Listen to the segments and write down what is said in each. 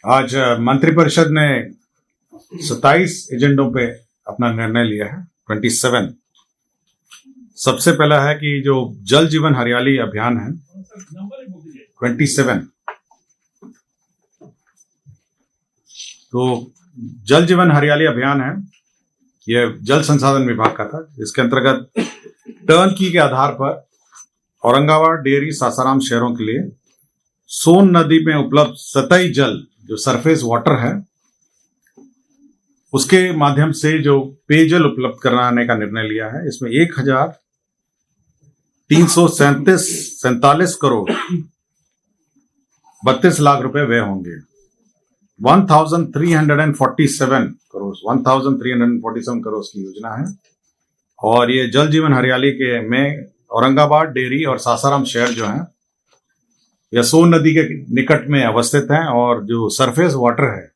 आज मंत्रिपरिषद ने 27 एजेंडों पे अपना निर्णय लिया है। 27 सबसे पहला है कि जो जल जीवन हरियाली अभियान है 27। तो जल जीवन हरियाली अभियान है, यह जल संसाधन विभाग का था। इसके अंतर्गत टर्नकी के आधार पर औरंगाबाद, डेहरी, सासाराम शहरों के लिए सोन नदी में उपलब्ध सतही जल जो सरफेस वाटर है उसके माध्यम से जो पेयजल उपलब्ध कराने का निर्णय लिया है। इसमें 1,347 करोड़ 32 लाख रुपए व्यय होंगे। 1,347 करोड़ की योजना है। और ये जल जीवन हरियाली के में औरंगाबाद, डेहरी और सासाराम शहर जो हैं यह सोन नदी के निकट में अवस्थित हैं और जो सरफेस वाटर है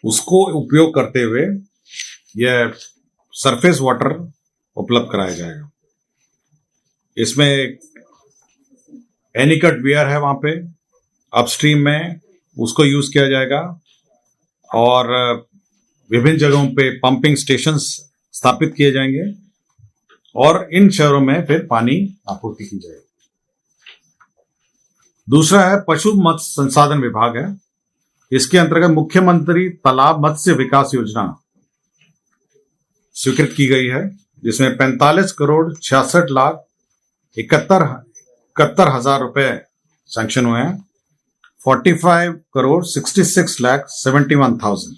उसको उपयोग करते हुए यह सरफेस वाटर उपलब्ध कराया जाएगा। इसमें एनीकट वियर है, वहां पे अपस्ट्रीम में उसको यूज किया जाएगा और विभिन्न जगहों पे पंपिंग स्टेशंस स्थापित किए जाएंगे और इन शहरों में फिर पानी आपूर्ति की जाएगी। दूसरा है पशु मत्स्य संसाधन विभाग है। इसके अंतर्गत मुख्यमंत्री तालाब मत्स्य विकास योजना स्वीकृत की गई है, जिसमें 45 करोड़ 66 लाख 71 हजार रुपए सैंक्शन हुए हैं। 45 करोड़ 66 लाख 71,000।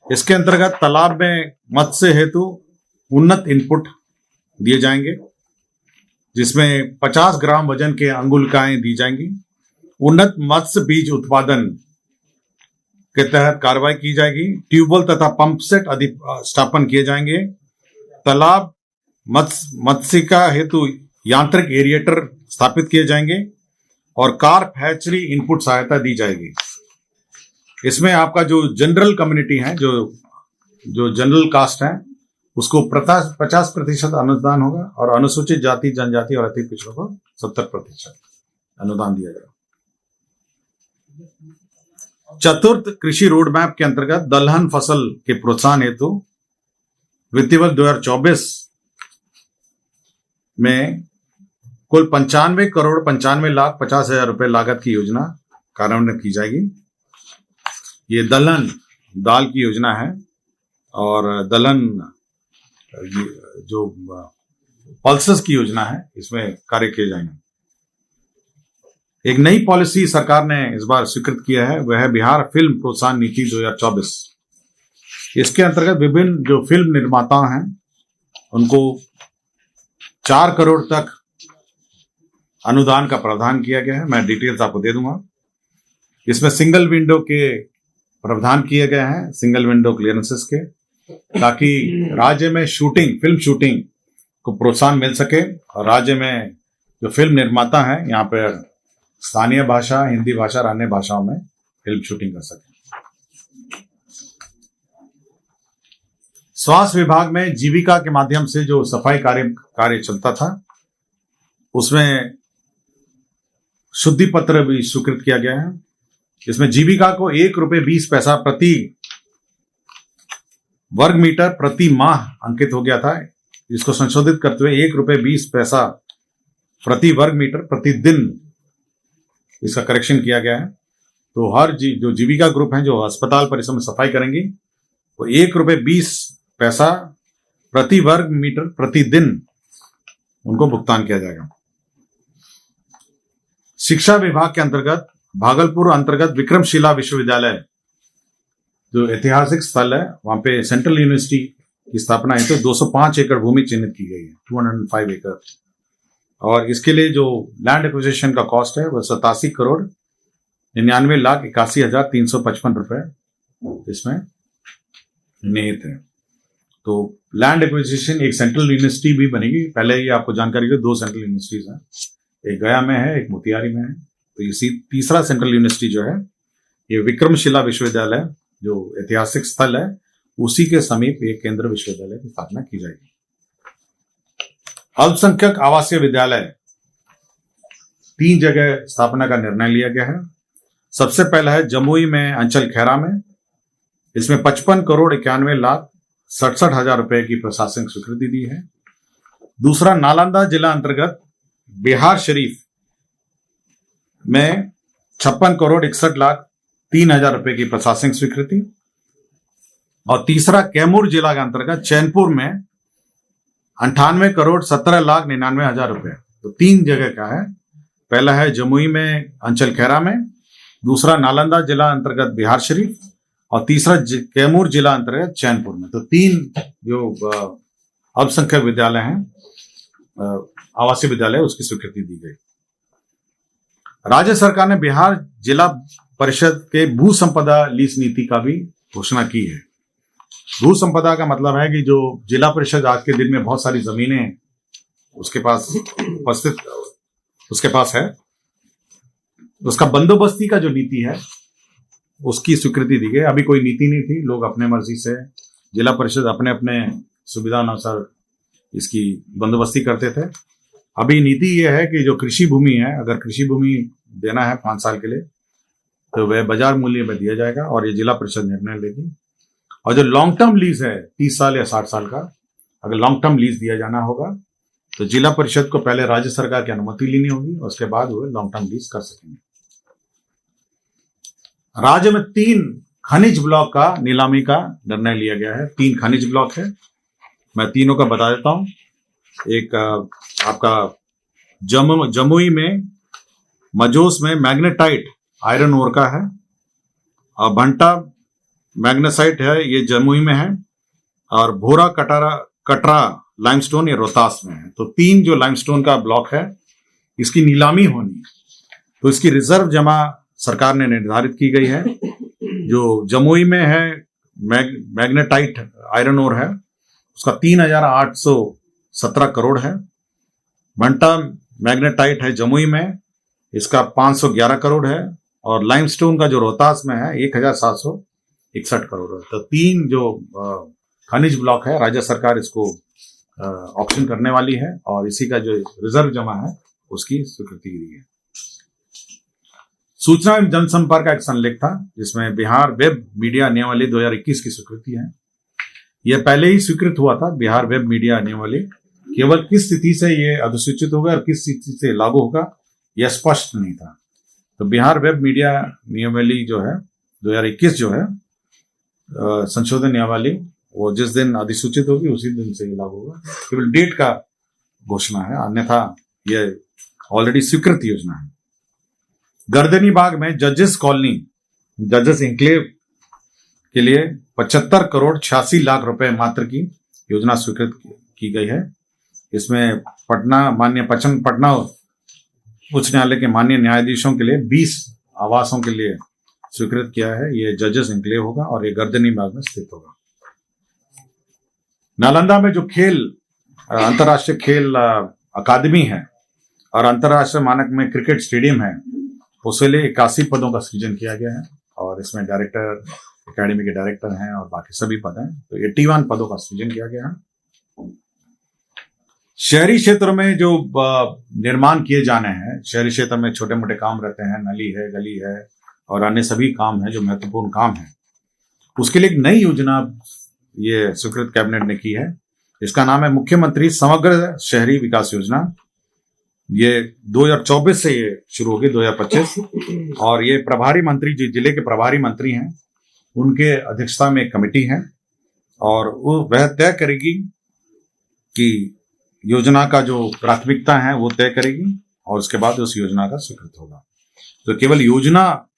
इसके अंतर्गत तालाब में मत्स्य हेतु उन्नत इनपुट दिए जाएंगे, जिसमें 50 ग्राम वजन के अंगुलिकाएं दी जाएंगी। उन्नत मत्स्य बीज उत्पादन के तहत कार्रवाई की जाएगी। ट्यूबवेल तथा पंप सेट स्थापन किए जाएंगे। तालाब मत्स्यिका हेतु यांत्रिक एरिएटर स्थापित किए जाएंगे और कार्प हैचरी इनपुट सहायता दी जाएगी। इसमें आपका जो जनरल कम्युनिटी है, जो जनरल कास्ट है, उसको 50% अनुदान होगा और अनुसूचित जाति, जनजाति और अति पिछड़ों को 70% अनुदान दिया जाएगा। चतुर्थ कृषि रोड मैप के अंतर्गत दलहन फसल के प्रोत्साहन हेतु वित्तीय वर्ष 2024 में कुल 95 करोड़ 95 लाख 50 हजार रुपए लागत की योजना कार्यान्वित की जाएगी। ये दलहन दाल की योजना है और दलहन जो पल्सेस की योजना है, इसमें कार्य किए जाएंगे। एक नई पॉलिसी सरकार ने इस बार स्वीकृत किया है, वह है बिहार फिल्म प्रोत्साहन नीति 2024। इसके अंतर्गत विभिन्न जो फिल्म निर्माता हैं उनको 4 करोड़ तक अनुदान का प्रावधान किया गया है। मैं डिटेल्स आपको दे दूंगा। इसमें सिंगल विंडो के प्रावधान किए गए हैं, सिंगल विंडो क्लियरेंसेस के, ताकि राज्य में फिल्म शूटिंग को प्रोत्साहन मिल सके और राज्य में जो फिल्म निर्माता हैं यहाँ पर स्थानीय भाषा, हिंदी भाषा और अन्य भाषाओं में फिल्म शूटिंग कर सके। स्वास्थ्य विभाग में जीविका के माध्यम से जो सफाई कार्य चलता था, उसमें शुद्धि पत्र भी स्वीकृत किया गया है। इसमें जीविका को 1 रुपये 20 पैसा प्रति वर्ग मीटर प्रति माह अंकित हो गया था। इसको संशोधित करते हुए 1 रुपये 20 पैसा प्रति वर्ग मीटर प्रति दिन इसका करेक्शन किया गया है। तो हर जो जीविका ग्रुप हैं जो अस्पताल परिसर में सफाई करेंगी, वो 1 रुपये 20 पैसा प्रति वर्ग मीटर प्रति दिन उनको भुगतान किया जाएगा। शिक्षा विभाग के अंतर्गत भागलपुर अंतर्गत विक्रमशिला विश्वविद्यालय जो ऐतिहासिक स्थल है, वहां पे सेंट्रल यूनिवर्सिटी की स्थापना हेतु 205 एकड़ भूमि चिन्हित की गई है, 205 एकड़। और इसके लिए जो लैंड एक्विजिशन का कॉस्ट है वह 87 करोड़ 99 लाख 81 हजार 355 रुपए इसमें निहित है। तो लैंड एक्विजिशन एक सेंट्रल यूनिवर्सिटी भी बनेगी। पहले ही आपको जानकारी हो, 2 सेंट्रल यूनिवर्सिटीज हैं, एक गया में है, एक मोतिहारी में है। तो ये तीसरा सेंट्रल यूनिवर्सिटी जो है ये विक्रमशिला विश्वविद्यालय जो ऐतिहासिक स्थल है उसी के समीप एक केंद्र विश्वविद्यालय की स्थापना की जाएगी। अल्पसंख्यक आवासीय विद्यालय 3 जगह स्थापना का निर्णय लिया गया है। सबसे पहला है जमुई में अंचल खैरा में, इसमें 55,91,67,000 रुपए की प्रशासनिक स्वीकृति दी है। दूसरा नालंदा जिला अंतर्गत बिहार शरीफ में 56,61,03,000 रुपए की प्रशासनिक स्वीकृति। और तीसरा कैमूर जिला के अंतर्गत चैनपुर में 98,17,99,000 रुपए। तो 3 जगह का है, पहला है जमुई में अंचल खैरा में, दूसरा नालंदा जिला अंतर्गत बिहार शरीफ, और तीसरा कैमूर जिला अंतर्गत चैनपुर में। तो 3 जो अल्पसंख्यक विद्यालय हैं, आवासीय विद्यालय, उसकी स्वीकृति दी गई। राज्य सरकार ने बिहार जिला परिषद के भू संपदा लीज नीति का भी घोषणा की है। भू संपदा का मतलब है कि जो जिला परिषद आज के दिन में बहुत सारी जमीनें उसके पास उपस्थित उसके पास है, उसका बंदोबस्ती का जो नीति है उसकी स्वीकृति दी गई। अभी कोई नीति नहीं थी, लोग अपने मर्जी से, जिला परिषद अपने अपने सुविधा अनुसार इसकी बंदोबस्ती करते थे। अभी नीति ये है कि जो कृषि भूमि है, अगर कृषि भूमि देना है 5 साल के लिए तो वह बाजार मूल्य में दिया जाएगा और ये जिला परिषद निर्णय लेगी। और जो लॉन्ग टर्म लीज है 30 साल या 60 साल का, अगर लॉन्ग टर्म लीज दिया जाना होगा तो जिला परिषद को पहले राज्य सरकार की अनुमति लेनी होगी, उसके बाद वो लॉन्ग टर्म लीज कर सकेंगे। राज्य में 3 खनिज ब्लॉक का नीलामी का निर्णय लिया गया है। 3 खनिज ब्लॉक है, मैं तीनों का बता देता हूं। एक आपका जमुई में मजोस में मैग्नेटाइट आयरन ओर का है, और भंटा मैग्नेसाइट है, ये जमुई में है, और भोरा कटरा लाइमस्टोन ये रोहतास में है। तो 3 जो लाइमस्टोन का ब्लॉक है इसकी नीलामी होनी है, तो इसकी रिजर्व जमा सरकार ने निर्धारित की गई है। जो जमुई में है मैग्नेटाइट आयरन ओर है, उसका 3,817 करोड़ है। भंटा मैग्नेटाइट है जमुई में, इसका 511 करोड़ है, और लाइमस्टोन का जो रोहतास में है 1,761 करोड़ है। तो 3 जो खनिज ब्लॉक है, राज्य सरकार इसको ऑक्शन करने वाली है, और इसी का जो रिजर्व जमा है उसकी स्वीकृति दी है। सूचना एवं जनसंपर्क का एक संलेख था जिसमें बिहार वेब मीडिया नियमावली 2021 की स्वीकृति है। यह पहले ही स्वीकृत हुआ था, बिहार वेब मीडिया नियमावली। केवल किस स्थिति से यह अधिसूचित होगा और किस स्थिति से लागू होगा यह स्पष्ट नहीं था। तो बिहार वेब मीडिया नियमावली जो है 2021 जो है संशोधन नियमावली, वो जिस दिन अधिसूचित होगी उसी दिन से लागू होगा। केवल डेट का घोषणा है, अन्यथा यह ऑलरेडी स्वीकृत योजना है। गर्दनी बाग में जजेस कॉलोनी, जजेस इंक्लेव के लिए 75 करोड़ 86 लाख रुपए मात्र की योजना स्वीकृत की गई है। इसमें पटना उच्च न्यायालय के माननीय न्यायाधीशों के लिए 20 आवासों के लिए स्वीकृत किया है। ये जजेस इंक्लेव होगा और ये गर्दनी बाग में स्थित होगा। नालंदा में जो अंतर्राष्ट्रीय खेल अकादमी है और अंतर्राष्ट्रीय मानक में क्रिकेट स्टेडियम है, उसके लिए 81 पदों का सृजन किया गया है, और इसमें डायरेक्टर, एकेडमी के डायरेक्टर हैं और बाकी सभी पद हैं। तो 81 पदों का सृजन किया गया है। शहरी क्षेत्रों में जो निर्माण किए जाने हैं, शहरी क्षेत्र में छोटे मोटे काम रहते हैं, नली है, गली है और अन्य सभी काम हैं जो महत्वपूर्ण काम है, उसके लिए एक नई योजना ये स्वीकृत कैबिनेट ने की है। इसका नाम है मुख्यमंत्री समग्र शहरी विकास योजना। ये 2024 से ये शुरू होगी, 2025, और ये प्रभारी मंत्री जो जिले के प्रभारी मंत्री हैं उनके अध्यक्षता में एक कमेटी है, और वह तय करेगी कि योजना का जो प्राथमिकता है वो तय करेगी, और उसके बाद उस योजना का स्वीकृत होगा। तो केवल योजना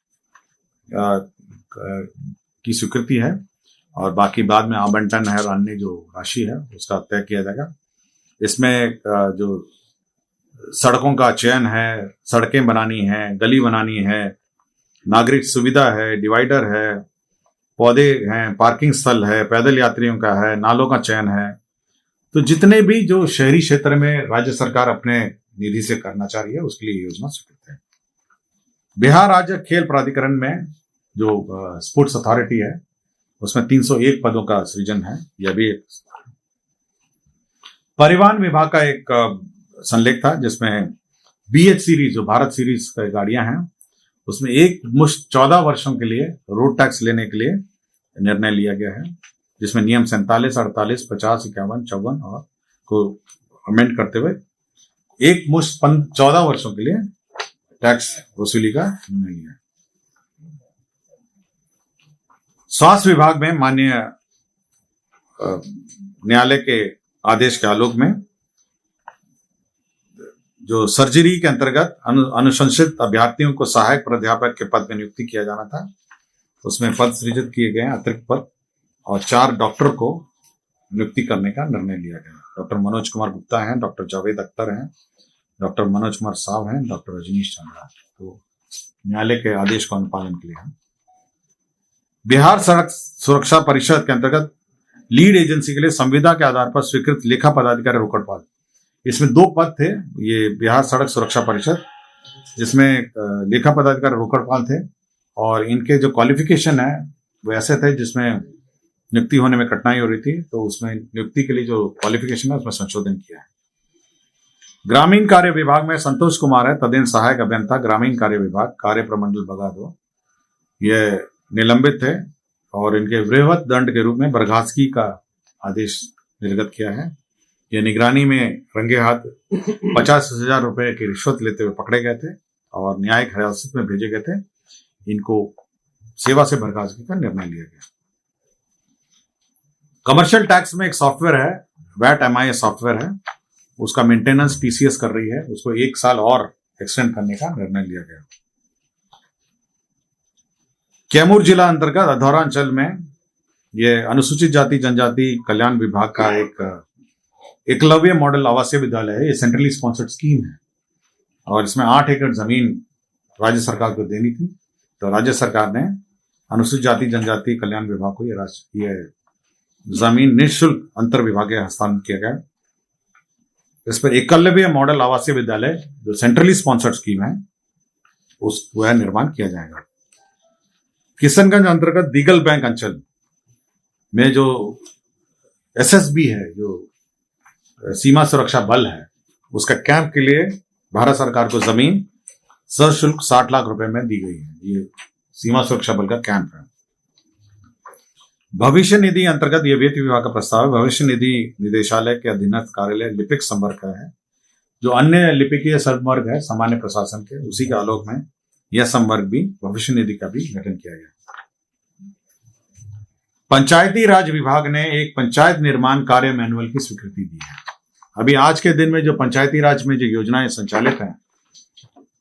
की स्वीकृति है, और बाकी बाद में आवंटन है और अन्य जो राशि है उसका तय किया जाएगा। इसमें जो सड़कों का चयन है, सड़कें बनानी है, गली बनानी है, नागरिक सुविधा है, डिवाइडर है, पौधे हैं, पार्किंग स्थल है, पैदल यात्रियों का है, नालों का चयन है। तो जितने भी जो शहरी क्षेत्र में राज्य सरकार अपने निधि से करना चाह रही है उसके लिए योजना स्वीकृत है। बिहार राज्य खेल प्राधिकरण में जो स्पोर्ट्स अथॉरिटी है उसमें 301 पदों का सृजन है। यह भी एक परिवहन विभाग का एक संलेख था जिसमें BH सीरीज जो भारत सीरीज की गाड़ियां हैं उसमें एक मुश्त 14 वर्षों के लिए रोड टैक्स लेने के लिए निर्णय लिया गया है, जिसमें नियम 47, 48, 50, 51, 54 और को अमेंड करते हुए एक मुश्त 14 वर्षों के लिए टैक्स वसूली का निर्णय लिया। स्वास्थ्य विभाग में माननीय न्यायालय के आदेश के आलोक में जो सर्जरी के अंतर्गत अनुशंसित अभ्यर्थियों को सहायक प्राध्यापक के पद में नियुक्ति किया जाना था, उसमें पद सृजित किए गए अतिरिक्त पद और 4 डॉक्टर को नियुक्ति करने का निर्णय लिया गया। डॉक्टर मनोज कुमार गुप्ता हैं, डॉक्टर जावेद अख्तर हैं, डॉक्टर मनोज कुमार साव हैं, डॉक्टर रजनीश चंद्रा। तो न्यायालय के आदेश को अनुपालन के लिए हैं। बिहार सड़क सुरक्षा परिषद के अंतर्गत लीड एजेंसी के लिए संविदा के आधार पर स्वीकृत लेखा पदाधिकारी रोकड़पाल, इसमें 2 पद थे। ये बिहार सड़क सुरक्षा परिषद, जिसमें लेखा पदाधिकारी रोकड़पाल थे और इनके जो क्वालिफिकेशन है वो ऐसे थे जिसमें नियुक्ति होने में कठिनाई हो रही थी, तो उसमें नियुक्ति के लिए जो क्वालिफिकेशन है उसमें संशोधन किया है। ग्रामीण कार्य विभाग में संतोष कुमार है तदीन सहायक अभियंता ग्रामीण कार्य विभाग, कार्य प्रमंडल बगादो, ये निलंबित थे और इनके वृहत दंड के रूप में बर्खास्तगी का आदेश निर्गत किया है। ये निगरानी में रंगे हाथ 50,000 रुपए की रिश्वत लेते हुए पकड़े गए थे और न्यायिक हिरासत में भेजे गए थे। इनको सेवा से बर्खास्तगी का निर्णय लिया गया। कमर्शियल टैक्स में एक सॉफ्टवेयर है, वैट MIS सॉफ्टवेयर है, उसका मेंटेनेंस TCS कर रही है, उसको 1 साल और एक्सटेंड करने का निर्णय लिया गया। कैमूर जिला अंतर्गत अधौरा अंचल में ये अनुसूचित जाति जनजाति कल्याण विभाग का एक एकलव्य मॉडल आवासीय विद्यालय है। ये सेंट्रली स्पॉन्सर्ड स्कीम है और इसमें 8 एकड़ जमीन राज्य सरकार को देनी थी, तो राज्य सरकार ने अनुसूचित जाति जनजाति कल्याण विभाग को ये जमीन निःशुल्क अंतर विभागीय हस्तांतरण किया गया। इस पर एकलव्य मॉडल आवासीय विद्यालय जो सेंट्रली स्पॉन्सर्ड स्कीम है उसका निर्माण किया जाएगा। किशनगंज अंतर्गत दीगल बैंक अंचल में जो SSB है, जो सीमा सुरक्षा बल है, उसका कैंप के लिए भारत सरकार को जमीन सशुल्क 60 लाख रुपए में दी गई है। ये सीमा सुरक्षा बल का कैंप है। भविष्य निधि अंतर्गत ये वित्त विभाग का प्रस्ताव है। भविष्य निधि निदेशालय के अधीनस्थ कार्यालय लिपिक संवर्ग का है, जो अन्य लिपिकीय संवर्ग है सामान्य प्रशासन के, उसी के आलोक में यह संवर्ग भी भविष्य निधि का भी गठन किया गया। पंचायती राज विभाग ने एक पंचायत निर्माण कार्य मैनुअल की स्वीकृति दी है। अभी आज के दिन में जो पंचायती राज में जो योजनाएं संचालित हैं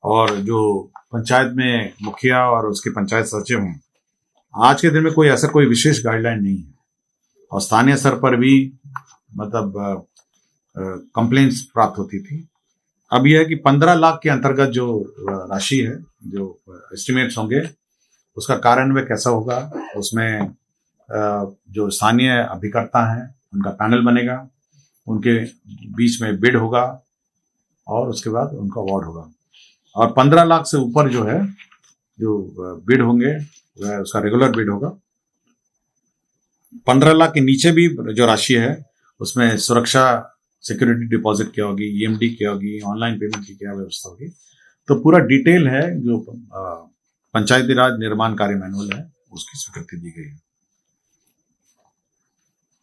और जो पंचायत में मुखिया और उसके पंचायत सचिव हैं, आज के दिन में कोई ऐसा कोई विशेष गाइडलाइन नहीं है और स्थानीय स्तर पर भी मतलब कंप्लेंट्स प्राप्त होती थी। अब यह है कि 15 लाख के अंतर्गत जो राशि है, जो एस्टिमेट्स होंगे, उसका कार्यान्वयन कैसा होगा, उसमें जो स्थानीय अभिकर्ता हैं उनका पैनल बनेगा, उनके बीच में बिड होगा और उसके बाद उनका अवार्ड होगा। और 15 लाख से ऊपर जो है, जो बिड होंगे वह उसका रेगुलर बिड होगा। 15 लाख के नीचे भी जो राशि है उसमें सुरक्षा सिक्योरिटी डिपॉजिट क्या होगी, EMD क्या होगी, ऑनलाइन पेमेंट की क्या व्यवस्था होगी, तो पूरा डिटेल है जो पंचायती राज निर्माण कार्य मैनुअल है उसकी स्वीकृति दी गई है।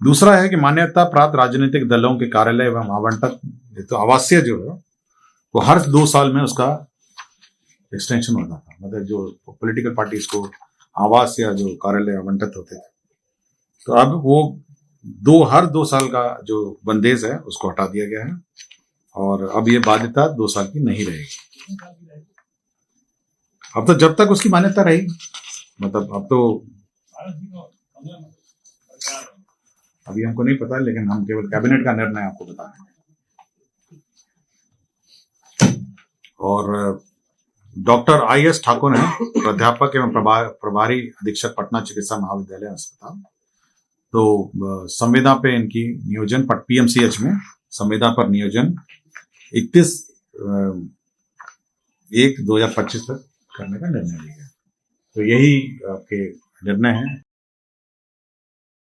दूसरा है कि मान्यता प्राप्त राजनीतिक दलों के कार्यालय एवं आवंटन, तो आवासीय जो है वो हर 2 साल में उसका एक्सटेंशन होता था। मतलब जो पॉलिटिकल पार्टीज को आवास या जो कार्यालय आवंटित होते थे, तो अब वो हर 2 साल का जो बंदेज है उसको हटा दिया गया है और अब ये बाध्यता 2 साल की नहीं रहेगी। अब तो जब तक उसकी मान्यता रही, मतलब अब तो अभी हमको नहीं पता, लेकिन हम केवल कैबिनेट का निर्णय आपको बता रहे हैं। और डॉक्टर IS ठाकुर हैं, प्राध्यापक एवं प्रभारी अधीक्षक पटना चिकित्सा महाविद्यालय अस्पताल। तो संविदा पे इनकी नियोजन PMCH में संविदा पर नियोजन 31/1/2025 तक करने का निर्णय लिया गया। तो यही आपके निर्णय हैं।